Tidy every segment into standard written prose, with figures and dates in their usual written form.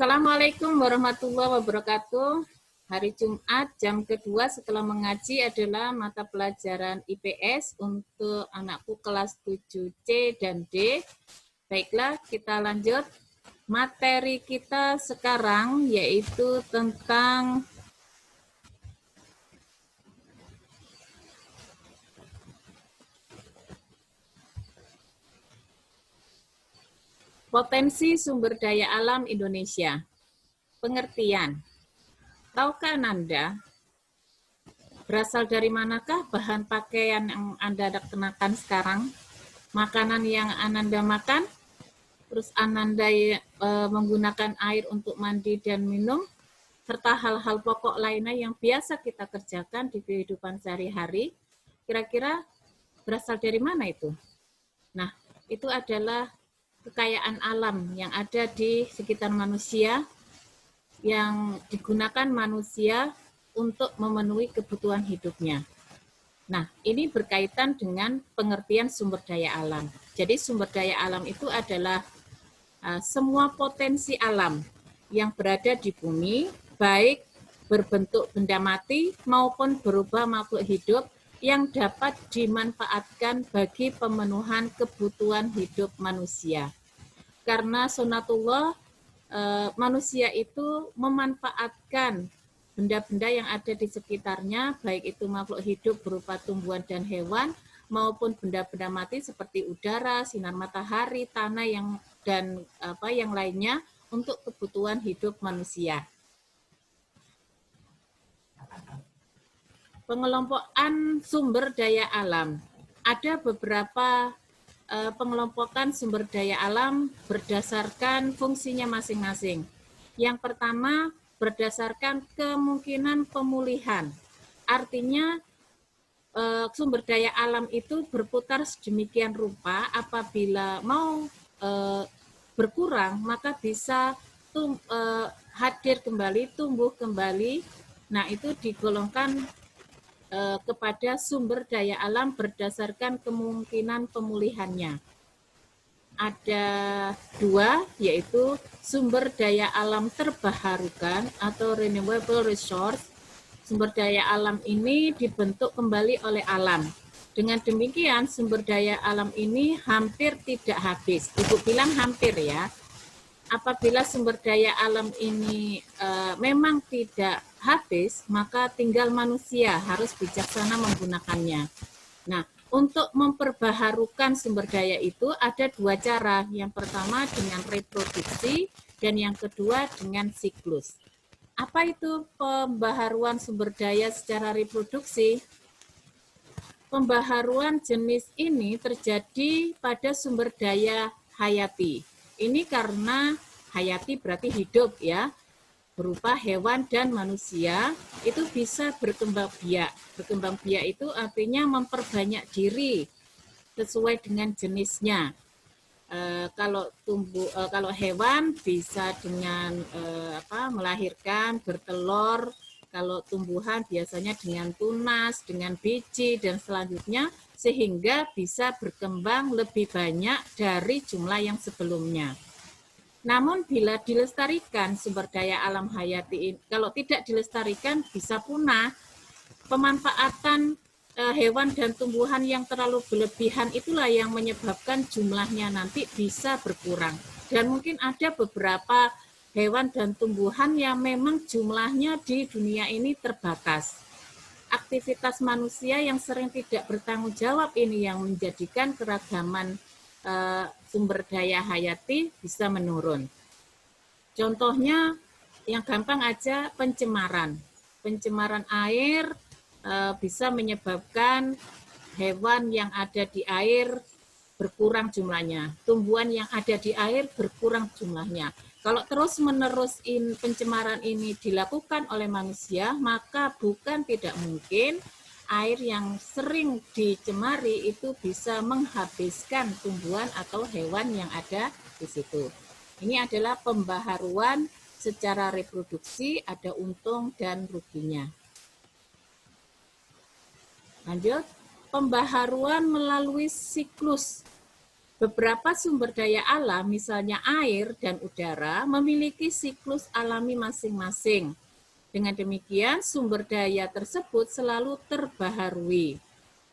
Assalamualaikum warahmatullahi wabarakatuh. Hari Jumat jam kedua setelah mengaji adalah mata pelajaran IPS untuk anakku kelas 7C dan D. Baiklah, kita lanjut. Materi kita sekarang yaitu tentang potensi sumber daya alam Indonesia. Pengertian. Tahukah Anda berasal dari manakah bahan pakaian yang Anda kenakan sekarang? Makanan yang Ananda makan? Terus Ananda menggunakan air untuk mandi dan minum? Serta hal-hal pokok lainnya yang biasa kita kerjakan di kehidupan sehari-hari. Kira-kira berasal dari mana itu? Nah, itu adalah kekayaan alam yang ada di sekitar manusia, yang digunakan manusia untuk memenuhi kebutuhan hidupnya. Nah, ini berkaitan dengan pengertian sumber daya alam. Jadi sumber daya alam itu adalah semua potensi alam yang berada di bumi, baik berbentuk benda mati maupun berupa makhluk hidup yang dapat dimanfaatkan bagi pemenuhan kebutuhan hidup manusia. Karena sunatullah, manusia itu memanfaatkan benda-benda yang ada di sekitarnya, baik itu makhluk hidup berupa tumbuhan dan hewan, maupun benda-benda mati seperti udara, sinar matahari, tanah dan yang lainnya untuk kebutuhan hidup manusia. Pengelompokan sumber daya alam. Ada beberapa pengelompokan sumber daya alam berdasarkan fungsinya masing-masing. Yang pertama, berdasarkan kemungkinan pemulihan. Artinya, sumber daya alam itu berputar sedemikian rupa, apabila mau berkurang, maka bisa hadir kembali, tumbuh kembali. Nah, itu digolongkan kepada sumber daya alam berdasarkan kemungkinan pemulihannya. Ada dua, yaitu sumber daya alam terbaharukan atau renewable resource. Sumber daya alam ini dibentuk kembali oleh alam. Dengan demikian, sumber daya alam ini hampir tidak habis. Ibu bilang hampir ya. Apabila sumber daya alam ini memang tidak habis, maka tinggal manusia harus bijaksana menggunakannya. Nah, untuk memperbaharukan sumber daya itu ada dua cara. Yang pertama dengan reproduksi dan yang kedua dengan siklus. Apa itu pembaharuan sumber daya secara reproduksi? Pembaharuan jenis ini terjadi pada sumber daya hayati. Ini karena hayati berarti hidup ya, berupa hewan dan manusia, itu bisa berkembang biak. Berkembang biak itu artinya memperbanyak diri sesuai dengan jenisnya. Kalau hewan bisa dengan melahirkan, bertelur. Kalau tumbuhan biasanya dengan tunas, dengan biji, dan selanjutnya, sehingga bisa berkembang lebih banyak dari jumlah yang sebelumnya. Namun bila dilestarikan sumber daya alam hayati ini, kalau tidak dilestarikan bisa punah. Pemanfaatan hewan dan tumbuhan yang terlalu berlebihan itulah yang menyebabkan jumlahnya nanti bisa berkurang. Dan mungkin ada beberapa hewan dan tumbuhan yang memang jumlahnya di dunia ini terbatas. Aktivitas manusia yang sering tidak bertanggung jawab ini yang menjadikan keragaman sumber daya hayati bisa menurun. Contohnya yang gampang aja pencemaran. Pencemaran air bisa menyebabkan hewan yang ada di air berkurang jumlahnya. Tumbuhan yang ada di air berkurang jumlahnya. Kalau terus-menerus pencemaran ini dilakukan oleh manusia, maka bukan tidak mungkin air yang sering dicemari itu bisa menghabiskan tumbuhan atau hewan yang ada di situ. Ini adalah pembaharuan secara reproduksi, ada untung dan ruginya. Lanjut, pembaharuan melalui siklus. Beberapa sumber daya alam, misalnya air dan udara, memiliki siklus alami masing-masing. Dengan demikian, sumber daya tersebut selalu terbaharui.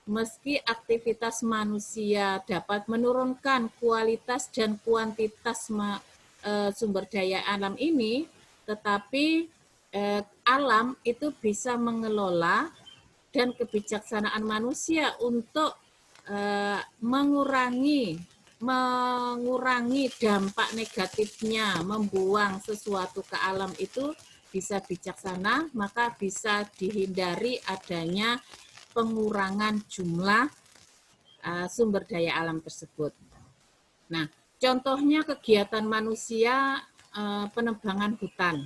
Meski aktivitas manusia dapat menurunkan kualitas dan kuantitas sumber daya alam ini, tetapi alam itu bisa mengelola dan kebijaksanaan manusia untuk mengurangi dampak negatifnya membuang sesuatu ke alam itu bisa bijaksana, maka bisa dihindari adanya pengurangan jumlah sumber daya alam tersebut. Nah, contohnya kegiatan manusia penebangan hutan.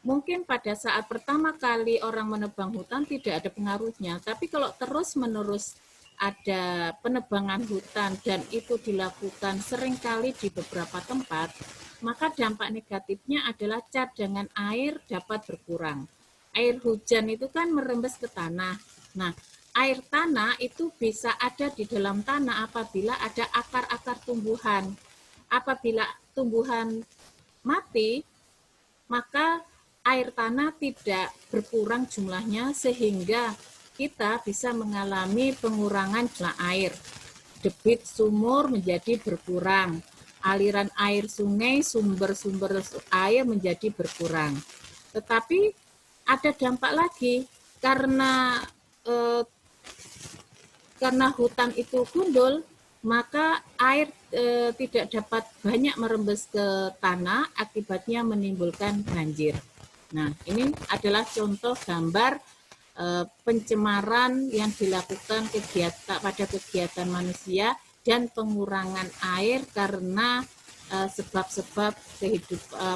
Mungkin pada saat pertama kali orang menebang hutan tidak ada pengaruhnya, tapi kalau terus-menerus ada penebangan hutan dan itu dilakukan seringkali di beberapa tempat, maka dampak negatifnya adalah cadangan air dapat berkurang. Air hujan itu kan merembes ke tanah. Nah, air tanah itu bisa ada di dalam tanah apabila ada akar-akar tumbuhan. Apabila tumbuhan mati, maka air tanah tidak berkurang jumlahnya sehingga kita bisa mengalami pengurangan jumlah air. Debit sumur menjadi berkurang. Aliran air sungai, sumber-sumber air menjadi berkurang. Tetapi ada dampak lagi karena hutan itu gundul, maka air tidak dapat banyak merembes ke tanah, akibatnya menimbulkan banjir. Nah, ini adalah contoh gambar pencemaran yang dilakukan pada kegiatan manusia dan pengurangan air karena sebab-sebab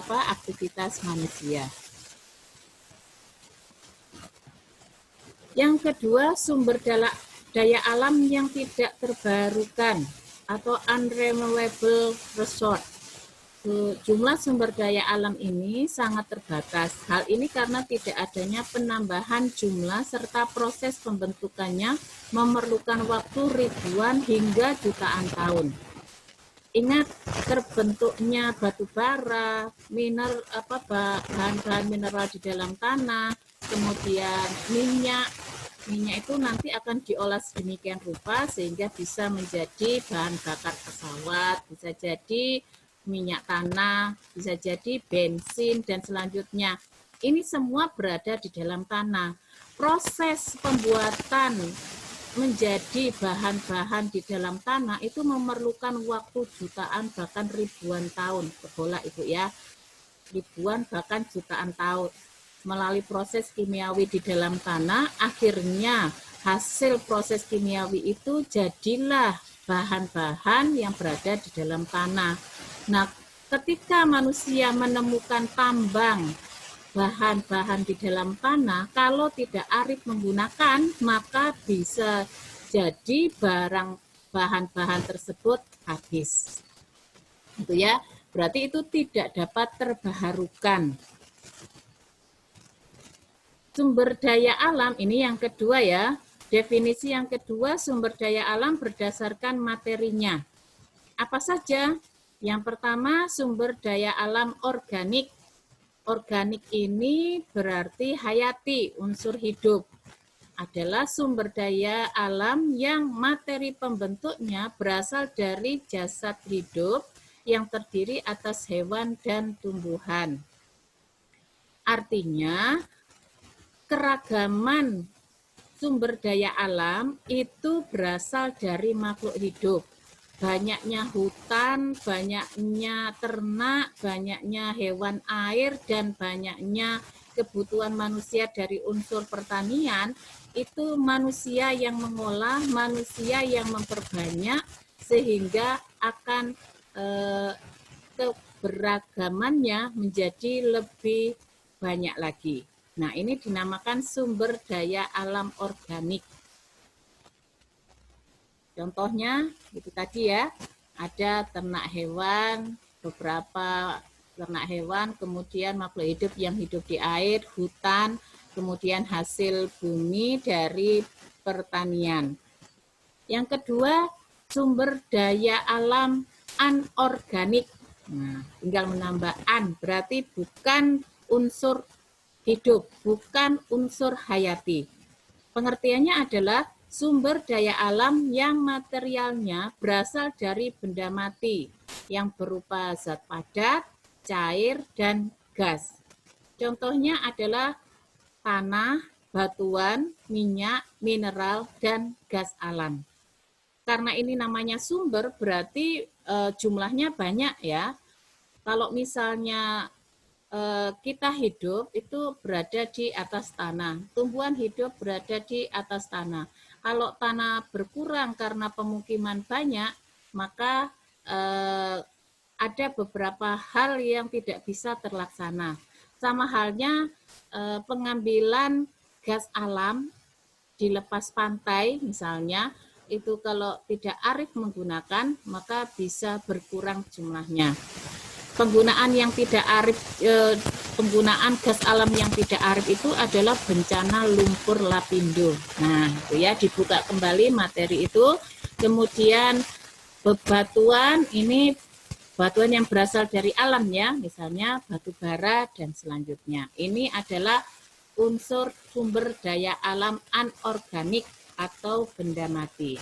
aktivitas manusia. Yang kedua, sumber daya alam yang tidak terbarukan atau unrenewable resource. Jumlah sumber daya alam ini sangat terbatas. Hal ini karena tidak adanya penambahan jumlah serta proses pembentukannya memerlukan waktu ribuan hingga jutaan tahun. Ingat, terbentuknya batu bara, bahan-bahan mineral di dalam tanah, kemudian minyak itu nanti akan diolah sedemikian rupa sehingga bisa menjadi bahan bakar pesawat, bisa jadi minyak tanah, bisa jadi bensin, dan selanjutnya. Ini semua berada di dalam tanah. Proses pembuatan menjadi bahan-bahan di dalam tanah itu memerlukan waktu jutaan bahkan ribuan tahun. Bola Ibu ya, ribuan bahkan jutaan tahun. Melalui proses kimiawi di dalam tanah, akhirnya hasil proses kimiawi itu jadilah bahan-bahan yang berada di dalam tanah. Nah, ketika manusia menemukan tambang bahan-bahan di dalam tanah, kalau tidak arif menggunakan, maka bisa jadi bahan-bahan tersebut habis. Itu ya, berarti itu tidak dapat terbaharukan. Sumber daya alam, ini yang kedua ya. Definisi yang kedua, sumber daya alam berdasarkan materinya. Apa saja? Yang pertama, sumber daya alam organik. Organik ini berarti hayati, unsur hidup. Adalah sumber daya alam yang materi pembentuknya berasal dari jasad hidup yang terdiri atas hewan dan tumbuhan. Artinya, keragaman sumber daya alam itu berasal dari makhluk hidup. Banyaknya hutan, banyaknya ternak, banyaknya hewan air, dan banyaknya kebutuhan manusia dari unsur pertanian, itu manusia yang mengolah, manusia yang memperbanyak, sehingga akan keberagamannya menjadi lebih banyak lagi. Nah, ini dinamakan sumber daya alam organik. Contohnya, itu tadi ya, ada ternak hewan, beberapa ternak hewan, kemudian makhluk hidup yang hidup di air, hutan, kemudian hasil bumi dari pertanian. Yang kedua, sumber daya alam anorganik. Nah, tinggal menambah an, berarti bukan unsur hidup, bukan unsur hayati. Pengertiannya adalah sumber daya alam yang materialnya berasal dari benda mati yang berupa zat padat, cair, dan gas. Contohnya adalah tanah, batuan, minyak, mineral, dan gas alam. Karena ini namanya sumber, berarti jumlahnya banyak ya. Kalau misalnya kita hidup itu berada di atas tanah, tumbuhan hidup berada di atas tanah. Kalau tanah berkurang karena pemukiman banyak, maka ada beberapa hal yang tidak bisa terlaksana. Sama halnya pengambilan gas alam di lepas pantai misalnya, itu kalau tidak arif menggunakan, maka bisa berkurang jumlahnya. Penggunaan yang tidak arif, penggunaan gas alam yang tidak arif itu adalah bencana lumpur lapindo. Nah, itu ya, dibuka kembali materi itu. Kemudian bebatuan, ini batuan yang berasal dari alam ya, misalnya batu bara dan selanjutnya. Ini adalah unsur sumber daya alam anorganik atau benda mati.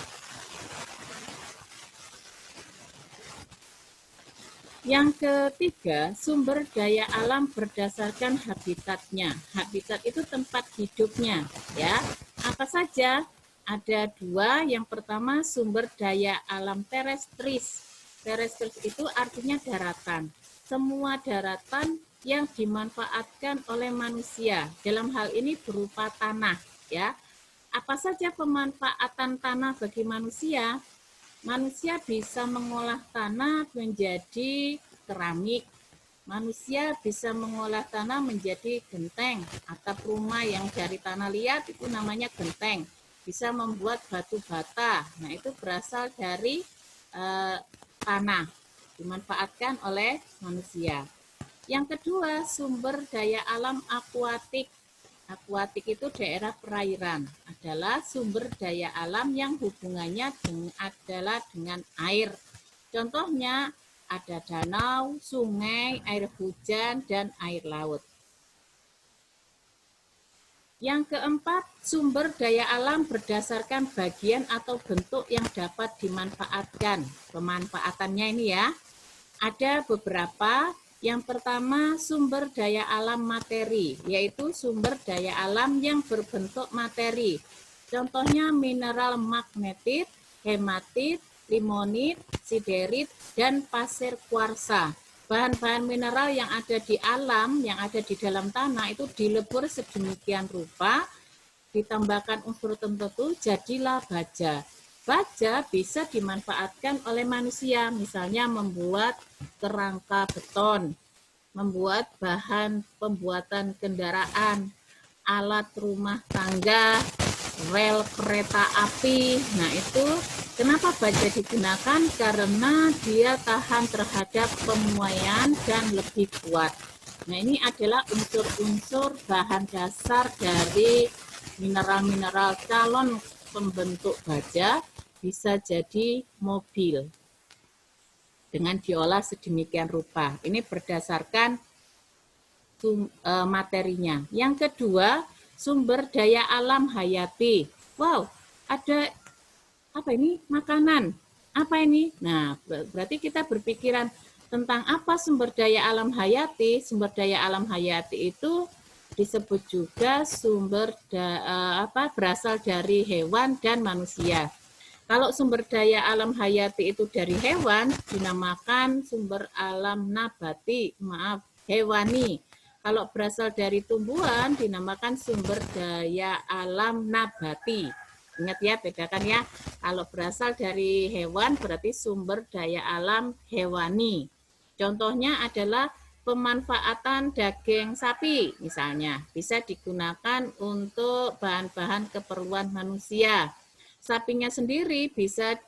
Yang ketiga, sumber daya alam berdasarkan habitatnya. Habitat itu tempat hidupnya, ya. Apa saja? Ada dua. Yang pertama, sumber daya alam terestris. Terestris itu artinya daratan. Semua daratan yang dimanfaatkan oleh manusia. Dalam hal ini berupa tanah, ya. Apa saja pemanfaatan tanah bagi manusia? Manusia bisa mengolah tanah menjadi keramik. Manusia bisa mengolah tanah menjadi genteng. Atap rumah yang dari tanah liat itu namanya genteng. Bisa membuat batu bata. Nah, itu berasal dari tanah, dimanfaatkan oleh manusia. Yang kedua, sumber daya alam akuatik. Akuatik itu daerah perairan, adalah sumber daya alam yang hubungannya adalah dengan air. Contohnya ada danau, sungai, air hujan, dan air laut. Yang keempat, sumber daya alam berdasarkan bagian atau bentuk yang dapat dimanfaatkan. Pemanfaatannya ini ya, ada beberapa. Yang pertama, sumber daya alam materi, yaitu sumber daya alam yang berbentuk materi. Contohnya mineral magnetit, hematit, limonit, siderit, dan pasir kuarsa. Bahan-bahan mineral yang ada di alam, yang ada di dalam tanah itu dilebur sedemikian rupa, ditambahkan unsur tertentu, jadilah baja. Baja bisa dimanfaatkan oleh manusia, misalnya membuat kerangka beton, membuat bahan pembuatan kendaraan, alat rumah tangga, rel kereta api. Nah, itu kenapa baja digunakan? Karena dia tahan terhadap pemuaian dan lebih kuat. Nah, ini adalah unsur-unsur bahan dasar dari mineral-mineral calon pembentuk baja. Bisa jadi mobil dengan diolah sedemikian rupa. Ini berdasarkan materinya. Yang kedua, sumber daya alam hayati. Wow, ada apa ini? Makanan. Apa ini? Nah, berarti kita berpikiran tentang apa sumber daya alam hayati. Sumber daya alam hayati itu disebut juga sumber berasal dari hewan dan manusia. Kalau sumber daya alam hayati itu dari hewan, dinamakan sumber alam nabati, hewani. Kalau berasal dari tumbuhan, dinamakan sumber daya alam nabati. Ingat ya, bedakan ya. Kalau berasal dari hewan, berarti sumber daya alam hewani. Contohnya adalah pemanfaatan daging sapi, misalnya. Bisa digunakan untuk bahan-bahan keperluan manusia. Sapinya sendiri bisa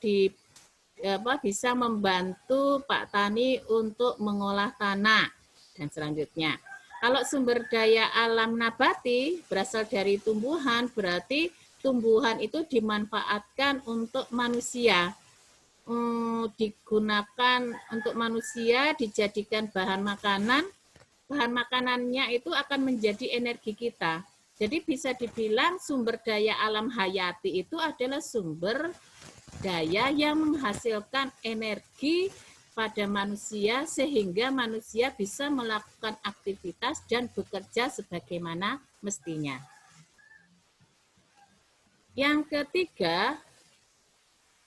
bisa membantu Pak Tani untuk mengolah tanah dan selanjutnya. Kalau sumber daya alam nabati berasal dari tumbuhan, berarti tumbuhan itu dimanfaatkan untuk manusia. digunakan untuk manusia, dijadikan bahan makanan, bahan makanannya itu akan menjadi energi kita. Jadi bisa dibilang sumber daya alam hayati itu adalah sumber daya yang menghasilkan energi pada manusia sehingga manusia bisa melakukan aktivitas dan bekerja sebagaimana mestinya. Yang ketiga,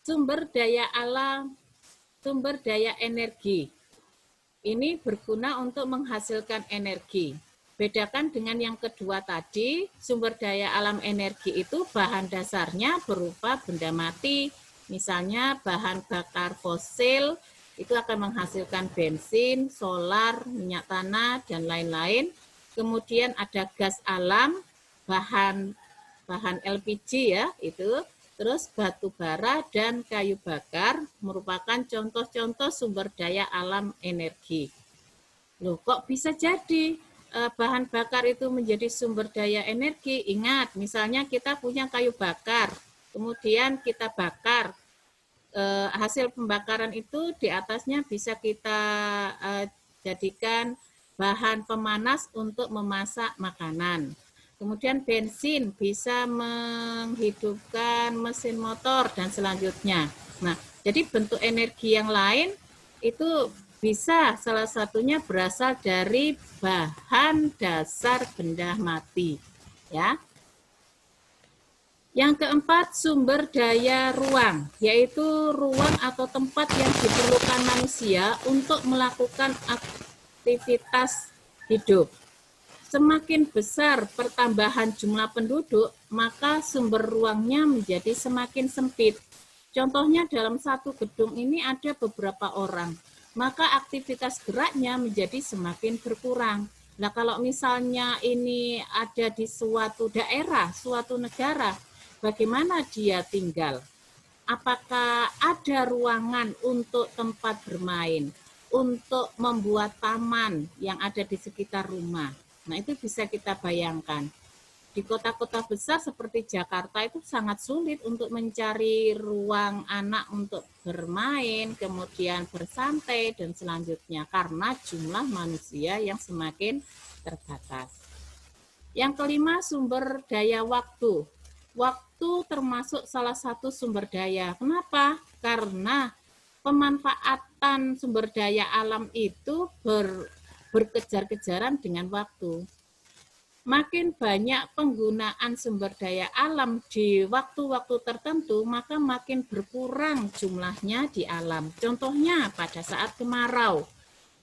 sumber daya alam, sumber daya energi. Ini berguna untuk menghasilkan energi. Bedakan dengan yang kedua tadi, sumber daya alam energi itu bahan dasarnya berupa benda mati, misalnya bahan bakar fosil, itu akan menghasilkan bensin, solar, minyak tanah, dan lain-lain. Kemudian ada gas alam, bahan LPG ya, itu. Terus batu bara dan kayu bakar merupakan contoh-contoh sumber daya alam energi. Loh, kok bisa jadi bahan bakar itu menjadi sumber daya energi? Ingat, misalnya kita punya kayu bakar, kemudian kita bakar. Hasil pembakaran itu di atasnya bisa kita jadikan bahan pemanas untuk memasak makanan. Kemudian bensin bisa menghidupkan mesin motor dan selanjutnya. Nah, jadi bentuk energi yang lain itu bisa salah satunya berasal dari bahan dasar benda mati. Ya. Yang keempat, sumber daya ruang, yaitu ruang atau tempat yang diperlukan manusia untuk melakukan aktivitas hidup. Semakin besar pertambahan jumlah penduduk, maka sumber ruangnya menjadi semakin sempit. Contohnya dalam satu gedung ini ada beberapa orang, maka aktivitas geraknya menjadi semakin berkurang. Nah, kalau misalnya ini ada di suatu daerah, suatu negara, bagaimana dia tinggal? Apakah ada ruangan untuk tempat bermain, untuk membuat taman yang ada di sekitar rumah? Nah, itu bisa kita bayangkan. Di kota-kota besar seperti Jakarta itu sangat sulit untuk mencari ruang anak untuk bermain, kemudian bersantai, dan selanjutnya karena jumlah manusia yang semakin terbatas. Yang kelima, sumber daya waktu. Waktu termasuk salah satu sumber daya. Kenapa? Karena pemanfaatan sumber daya alam itu berkejar-kejaran dengan waktu. Makin banyak penggunaan sumber daya alam di waktu-waktu tertentu, maka makin berkurang jumlahnya di alam. Contohnya pada saat kemarau.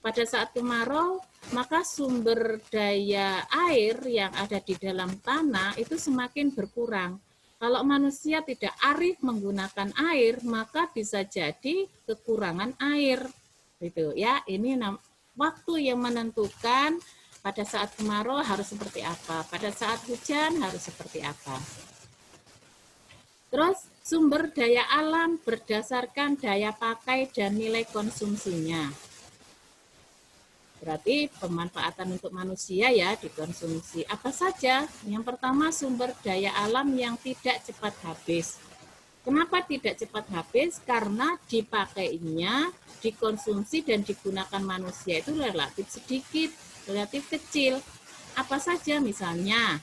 Pada saat kemarau, maka sumber daya air yang ada di dalam tanah itu semakin berkurang. Kalau manusia tidak arif menggunakan air, maka bisa jadi kekurangan air. Gitu ya. Ini waktu yang menentukan pada saat kemarau harus seperti apa, pada saat hujan harus seperti apa. Terus sumber daya alam berdasarkan daya pakai dan nilai konsumsinya. Berarti pemanfaatan untuk manusia ya dikonsumsi. Apa saja? Yang pertama sumber daya alam yang tidak cepat habis. Kenapa tidak cepat habis? Karena dipakainya, dikonsumsi dan digunakan manusia itu relatif sedikit, relatif kecil. Apa saja misalnya?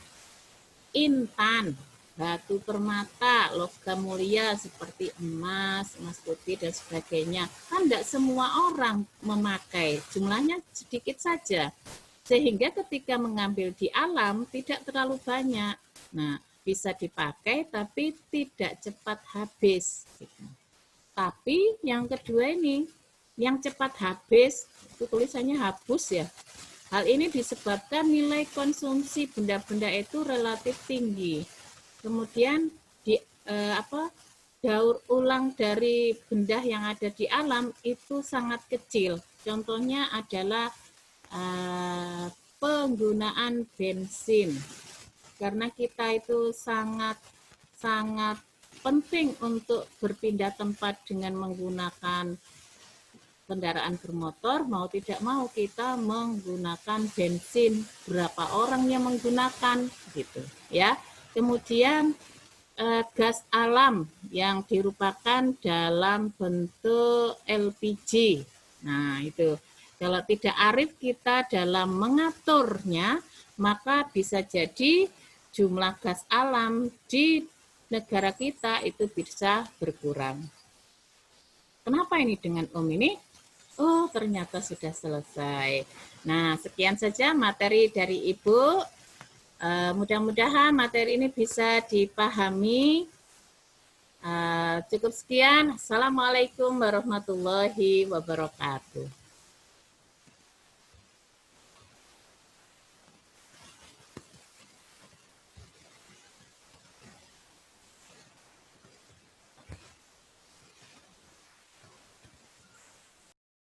Intan, batu permata, logam mulia seperti emas, emas putih dan sebagainya. Kan tidak semua orang memakai, jumlahnya sedikit saja. Sehingga ketika mengambil di alam tidak terlalu banyak. Nah, bisa dipakai tapi tidak cepat habis. Tapi yang kedua ini, yang cepat habis, itu tulisannya habus ya. Hal ini disebabkan nilai konsumsi benda-benda itu relatif tinggi. Kemudian daur ulang dari benda yang ada di alam itu sangat kecil. Contohnya adalah penggunaan bensin. Karena kita itu sangat penting untuk berpindah tempat dengan menggunakan kendaraan bermotor, mau tidak mau kita menggunakan bensin. Berapa orang yang menggunakan gitu ya. Kemudian gas alam yang dirupakan dalam bentuk LPG. Nah, itu. Kalau tidak arif kita dalam mengaturnya, maka bisa jadi jumlah gas alam di negara kita itu bisa berkurang. Kenapa ini dengan Om ini? Oh, ternyata sudah selesai. Nah, sekian saja materi dari Ibu. Mudah-mudahan materi ini bisa dipahami. Cukup sekian. Assalamualaikum warahmatullahi wabarakatuh.